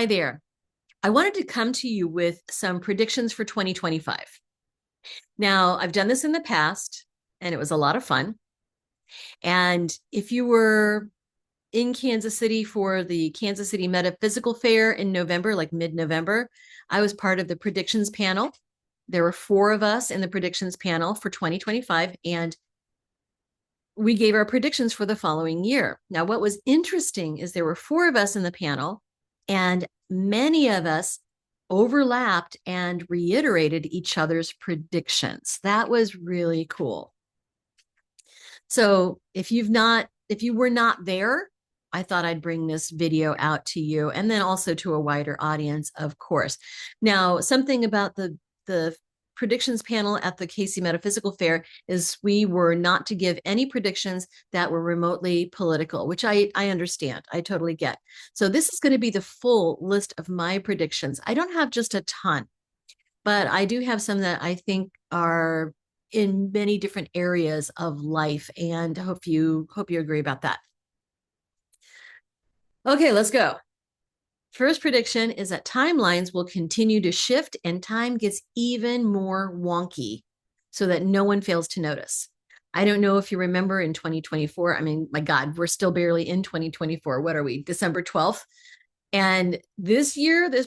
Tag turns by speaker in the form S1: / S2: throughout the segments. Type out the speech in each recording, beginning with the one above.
S1: Hi there. I wanted to come to you with some predictions for 2025. Now, I've done this in the past and it was a lot of fun. And if you were in Kansas City for the Kansas City Metaphysical Fair in November, like mid-November, I was part of the predictions panel. There were four of us in the predictions panel for 2025, and we gave our predictions for the following year. Now, what was interesting is there were four of us in the panel, and many of us overlapped and reiterated each other's predictions. That was really cool. So if you were not there, I thought I'd bring this video out to you and then also to a wider audience, of course. Now, something about the predictions panel at the KC Metaphysical Fair is we were not to give any predictions that were remotely political, which I understand. I totally get. So this is going to be the full list of my predictions. I don't have just a ton, but I do have some that I think are in many different areas of life, and hope you agree about that. Okay, let's go. First prediction is that timelines will continue to shift and time gets even more wonky so that no one fails to notice. I don't know if you remember in 2024. I mean, my God, we're still barely in 2024. What are we, December 12th? And this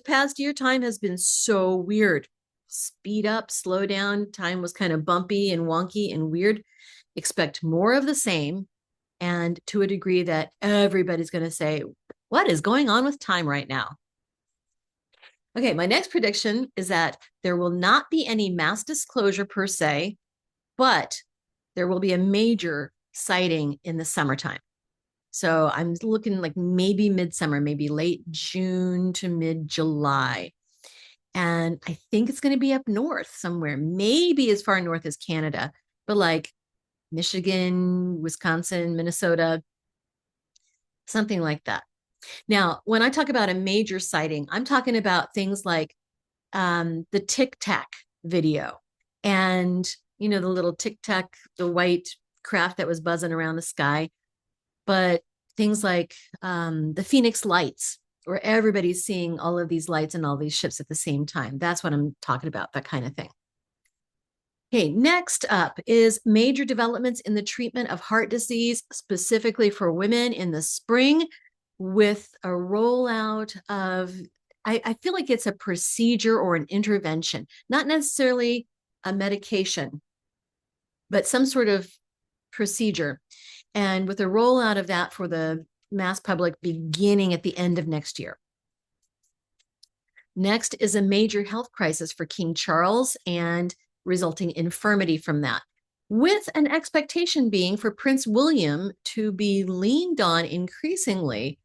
S1: past year, time has been so weird. Speed up, slow down. Time was kind of bumpy and wonky and weird. Expect more of the same. And to a degree that everybody's going to say, what is going on with time right now? Okay, my next prediction is that there will not be any mass disclosure per se, but there will be a major sighting in the summertime. So I'm looking like maybe midsummer, maybe late June to mid-July. And I think it's going to be up north somewhere, maybe as far north as Canada, but like Michigan, Wisconsin, Minnesota, something like that. Now, when I talk about a major sighting, I'm talking about things like the Tic Tac video and, the little Tic Tac, the white craft that was buzzing around the sky, but things like the Phoenix lights, where everybody's seeing all of these lights and all these ships at the same time. That's what I'm talking about, that kind of thing. Okay, next up is major developments in the treatment of heart disease, specifically for women in the spring, with a rollout of, I feel like it's a procedure or an intervention, not necessarily a medication, but some sort of procedure. And with a rollout of that for the mass public beginning at the end of next year. Next is a major health crisis for King Charles and resulting infirmity from that, with an expectation being for Prince William to be leaned on increasingly.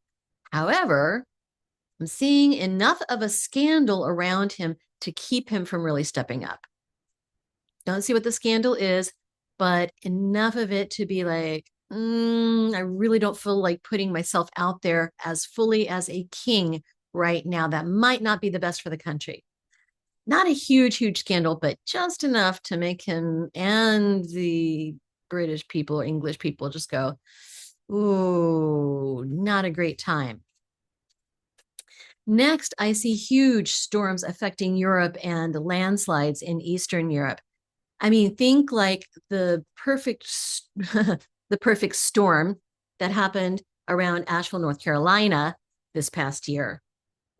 S1: However, I'm seeing enough of a scandal around him to keep him from really stepping up. Don't see what the scandal is, but enough of it to be like, I really don't feel like putting myself out there as fully as a king right now. That might not be the best for the country. Not a huge scandal, but just enough to make him and the British people, English people just go, ooh, not a great time. Next, I see huge storms affecting Europe and landslides in Eastern Europe. I mean, think like the perfect storm that happened around Asheville, North Carolina this past year.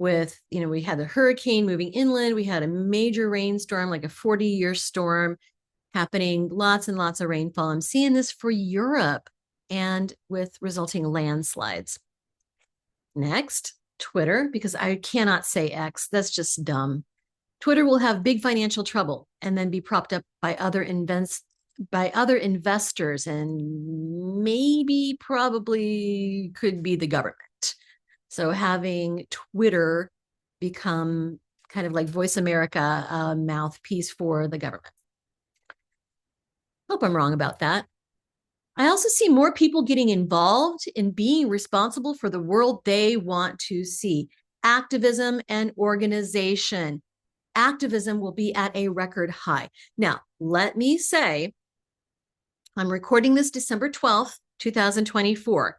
S1: With, we had the hurricane moving inland, we had a major rainstorm, like a 40-year storm happening, lots and lots of rainfall. I'm seeing this for Europe and with resulting landslides. Next, Twitter, because I cannot say X, that's just dumb. Twitter will have big financial trouble and then be propped up by other investors and maybe probably could be the government. So having Twitter become kind of like Voice America, a mouthpiece for the government. Hope I'm wrong about that. I also see more people getting involved in being responsible for the world they want to see. Activism and organization. Activism will be at a record high. Now, let me say, I'm recording this December 12th, 2024.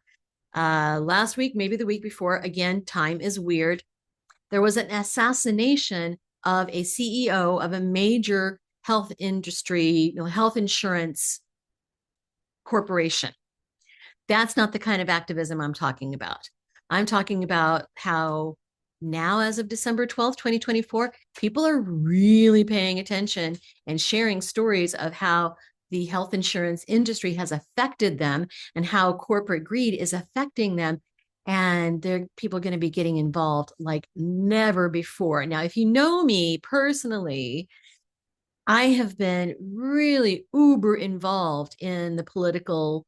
S1: Last week, maybe the week before, again, time is weird. there was an assassination of a CEO of a major health industry, health insurance corporation. That's not the kind of activism I'm talking about. I'm talking about how now, as of December 12th, 2024, people are really paying attention and sharing stories of how the health insurance industry has affected them and how corporate greed is affecting them. And there are people going to be getting involved like never before. Now, if you know me personally, I have been really uber involved in the political,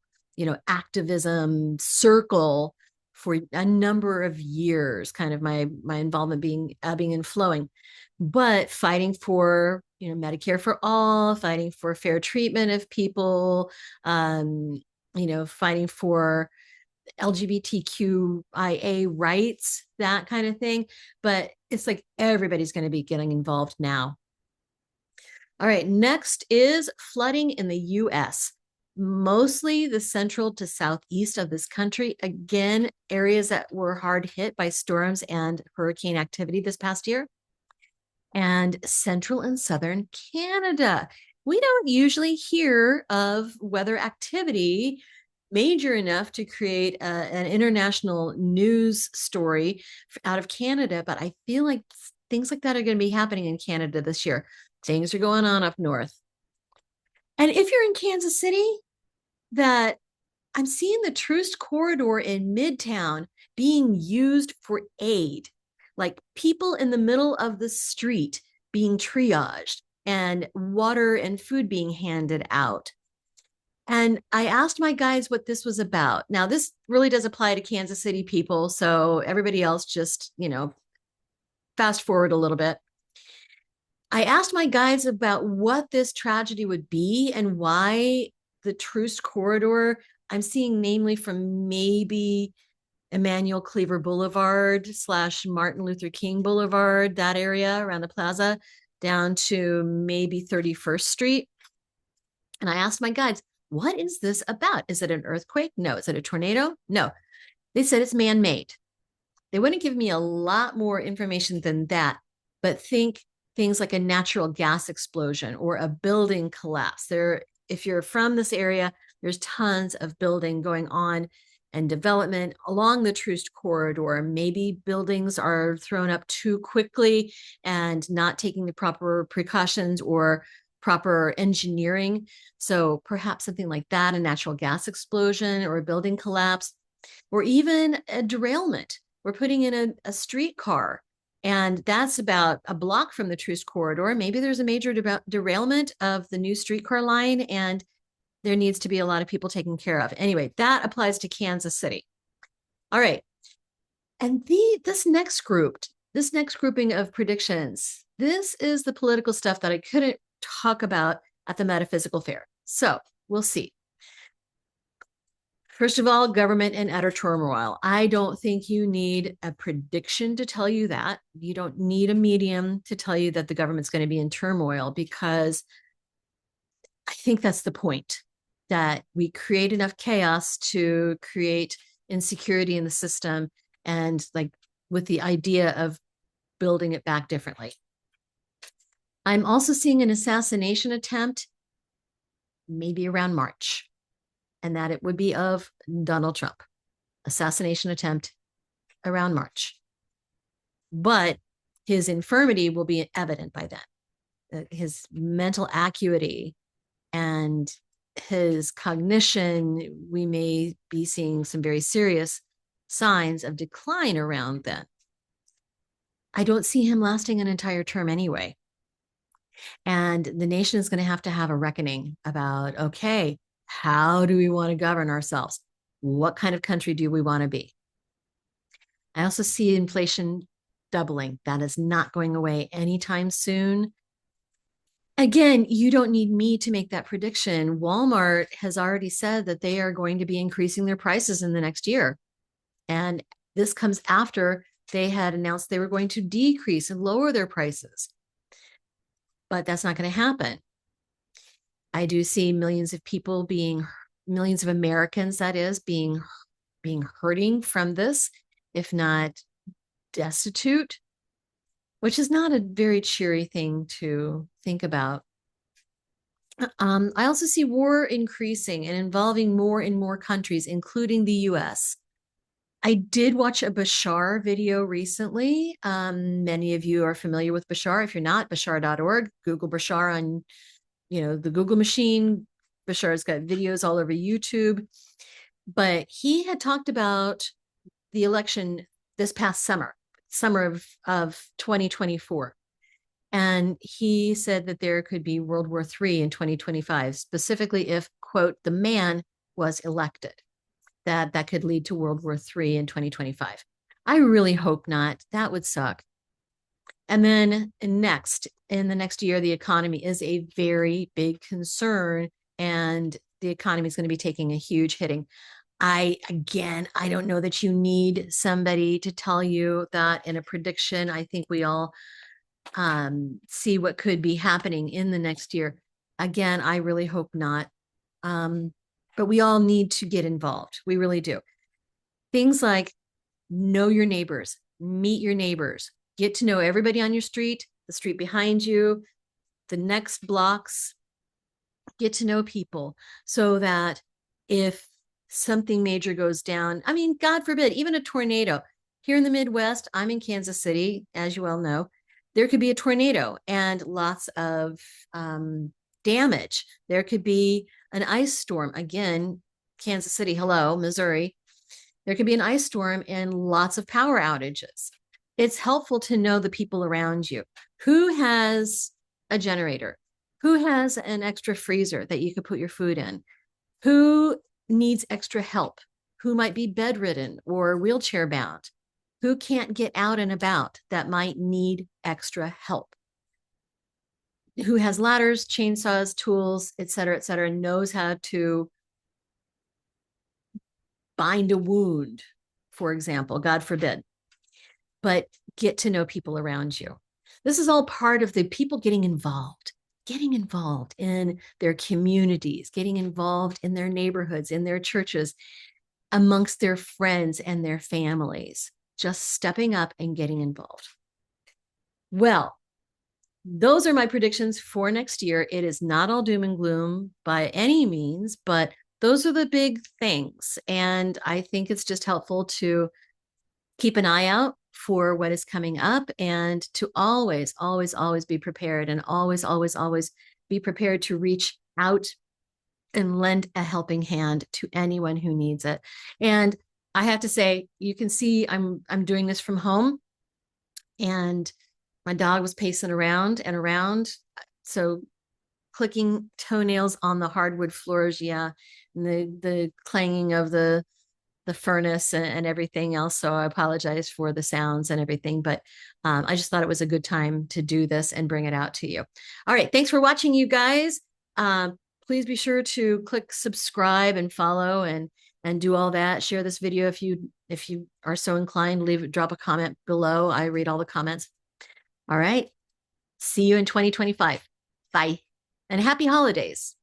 S1: activism circle for a number of years, kind of my involvement being ebbing and flowing, but fighting for, Medicare for all, fighting for fair treatment of people, fighting for LGBTQIA rights, that kind of thing. But it's like everybody's going to be getting involved now. All right, next is flooding in the U.S., mostly the central to southeast of this country. Again, areas that were hard hit by storms and hurricane activity this past year. And central and southern Canada. We don't usually hear of weather activity major enough to create an international news story out of Canada, but I feel like things like that are going to be happening in Canada this year. Things are going on up north. And if you're in Kansas City, that I'm seeing the Troost corridor in Midtown being used for aid, like people in the middle of the street being triaged and water and food being handed out. And I asked my guides what this was about. Now, this really does apply to Kansas City people. So everybody else just, fast forward a little bit. I asked my guides about what this tragedy would be and why the Troost corridor, I'm seeing namely from maybe Emmanuel Cleaver Boulevard / Martin Luther King Boulevard, that area around the plaza, down to maybe 31st Street. And I asked my guides, what is this about? Is it an earthquake? No. Is it a tornado? No. They said it's man-made. They wouldn't give me a lot more information than that, but think things like a natural gas explosion or a building collapse. If you're from this area, there's tons of building going on and development along the Troost corridor. Maybe buildings are thrown up too quickly and not taking the proper precautions or proper engineering. So perhaps something like that, a natural gas explosion or a building collapse, or even a derailment. We're putting in a streetcar, and that's about a block from the Troost corridor. Maybe there's a major derailment of the new streetcar line, and there needs to be a lot of people taken care of. Anyway, that applies to Kansas City. All right. And this next grouping of predictions, this is the political stuff that I couldn't talk about at the Metaphysical Fair. So we'll see. First of all, government in utter turmoil. I don't think you need a prediction to tell you that. You don't need a medium to tell you that the government's going to be in turmoil, because I think that's the point, that we create enough chaos to create insecurity in the system, and like with the idea of building it back differently. I'm also seeing an assassination attempt maybe around March, and that it would be of Donald Trump. Assassination attempt around March. But his infirmity will be evident by then. His mental acuity and his cognition, we may be seeing some very serious signs of decline around then. I don't see him lasting an entire term anyway. And the nation is going to have a reckoning about, okay, how do we want to govern ourselves? What kind of country do we want to be? I also see inflation doubling. That is not going away anytime soon. Again, you don't need me to make that prediction. Walmart has already said that they are going to be increasing their prices in the next year. And this comes after they had announced they were going to decrease and lower their prices. But that's not going to happen. I do see millions of Americans, that is, being hurting from this, if not destitute. which is not a very cheery thing to think about. I also see war increasing and involving more and more countries, including the US. I did watch a Bashar video recently. Many of you are familiar with Bashar. If you're not, bashar.org, Google Bashar on, the Google machine. Bashar's got videos all over YouTube. But he had talked about the election this past summer of 2024. And he said that there could be World War III in 2025, specifically if, quote, the man was elected, that could lead to World War III in 2025. I really hope not. That would suck. And then next, in the next year, the economy is a very big concern, and the economy is going to be taking a huge hitting. I don't know that you need somebody to tell you that in a prediction. I think we all see what could be happening in the next year. Again, I really hope not. But we all need to get involved. We really do. Things like know your neighbors, meet your neighbors, get to know everybody on your street, the street behind you, the next blocks, get to know people so that if something major goes down, I mean, God forbid, even a tornado. Here in the Midwest, I'm in Kansas City, as you all know, there could be a tornado and lots of damage. There could be an ice storm. Again, Kansas City, hello, Missouri. There could be an ice storm and lots of power outages. It's helpful to know the people around you. Who has a generator? Who has an extra freezer that you could put your food in? Who needs extra help? Who might be bedridden or wheelchair bound? Who can't get out and about that might need extra help? Who has ladders, chainsaws, tools, et cetera, knows how to bind a wound, for example, God forbid. But get to know people around you. This is all part of the people getting involved in their communities, getting involved in their neighborhoods, in their churches, amongst their friends and their families, just stepping up and getting involved. Well, those are my predictions for next year. It is not all doom and gloom by any means, but those are the big things. And I think it's just helpful to keep an eye out for what is coming up and to always, always, always be prepared, and always, always, always be prepared to reach out and lend a helping hand to anyone who needs it. And I have to say, you can see I'm doing this from home, and my dog was pacing around and around. So clicking toenails on the hardwood floors, yeah, and the clanging of the furnace and everything else. So I apologize for the sounds and everything, but I just thought it was a good time to do this and bring it out to you. All right. Thanks for watching, you guys. Please be sure to click subscribe and follow and do all that. Share this video if you are so inclined. Drop a comment below. I read all the comments. All right. See you in 2025. Bye. And happy holidays.